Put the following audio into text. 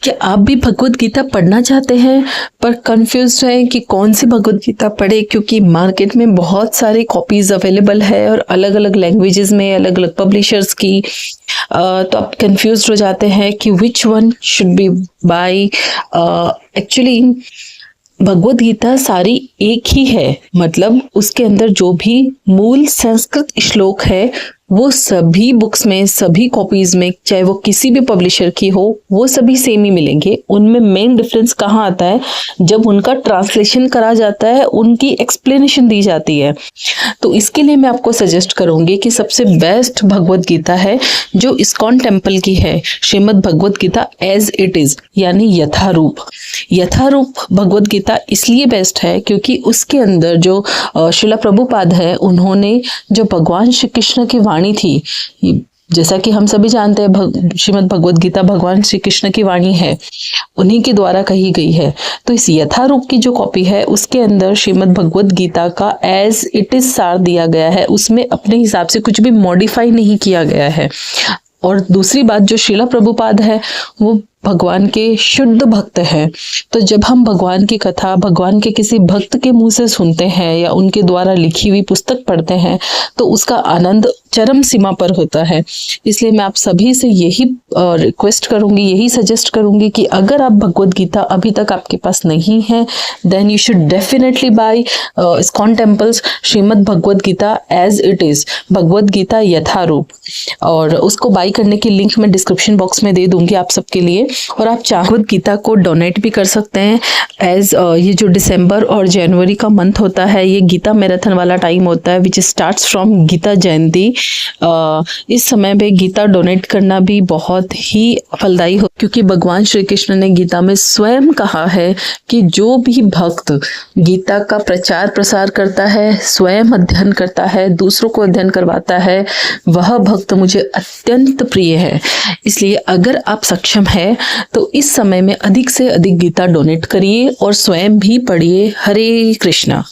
क्या आप भी भगवत गीता पढ़ना चाहते हैं पर कंफ्यूज हैं कि कौन सी भगवत गीता पढ़े, क्योंकि मार्केट में बहुत सारी कॉपीज अवेलेबल है और अलग अलग लैंग्वेजेस में अलग अलग पब्लिशर्स की। तो आप कंफ्यूज हो जाते हैं कि which one should be buy. Actually Bhagavad Gita सारी एक ही है, मतलब उसके अंदर जो भी मूल संस्कृत श्लोक है वो सभी बुक्स में, सभी कॉपीज में, चाहे वो किसी भी पब्लिशर की हो, वो सभी सेम ही मिलेंगे। उनमें मेन डिफरेंस कहाँ आता है, जब उनका ट्रांसलेशन करा जाता है, उनकी एक्सप्लेनेशन दी जाती है। तो इसके लिए मैं आपको सजेस्ट करूंगी कि सबसे बेस्ट भगवत गीता है जो इस्कॉन टेम्पल की है, Shrimad Bhagavad Gita as it is, यानी यथारूप। यथारूप भगवत गीता इसलिए बेस्ट है क्योंकि उसके अंदर जो श्रीला प्रभुपाद है, उन्होंने जो भगवान श्री कृष्ण की वाणी थी, जैसा कि हम सभी जानते हैं श्रीमद् भगवत गीता भगवान श्री कृष्ण की वाणी है, उन्हीं के द्वारा कही गई है। तो इस यथारूप की जो कॉपी है उसके अंदर श्रीमद् भगवत गीता का एज इट इज सार दिया गया है, उसमें अपने हिसाब से कुछ भी मॉडिफाई नहीं किया गया है। और दूसरी बात, जो श्रीला प्रभुपाद है वो भगवान के शुद्ध भक्त हैं। तो जब हम भगवान की कथा भगवान के किसी भक्त के मुंह से सुनते हैं या उनके द्वारा लिखी हुई पुस्तक पढ़ते हैं तो उसका आनंद चरम सीमा पर होता है। इसलिए मैं आप सभी से यही रिक्वेस्ट करूंगी, यही सजेस्ट करूंगी कि अगर आप भगवत गीता अभी तक आपके पास नहीं है, then you should definitely buy ISKCON temples Shrimad Bhagavad Gita as it is, Bhagavad Gita Yatharoop. और उसको बाय करने की लिंक मैं डिस्क्रिप्शन बॉक्स में दे दूंगी आप सबके लिए। और आप भगवत गीता को डोनेट भी कर सकते हैं एज ये जो दिसंबर और जनवरी का मंथ होता है, ये गीता मैराथन वाला टाइम होता है विच स्टार्ट्स फ्रॉम गीता जयंती। इस समय पे गीता डोनेट करना भी बहुत ही फलदायी हो, क्योंकि भगवान श्री कृष्ण ने गीता में स्वयं कहा है कि जो भी भक्त गीता का प्रचार प्रसार करता है, स्वयं अध्ययन करता है, दूसरों को अध्ययन करवाता है, वह भक्त मुझे अत्यंत प्रिय है। इसलिए अगर आप सक्षम है तो इस समय में अधिक से अधिक गीता डोनेट करिए और स्वयं भी पढ़िए। हरे कृष्णा।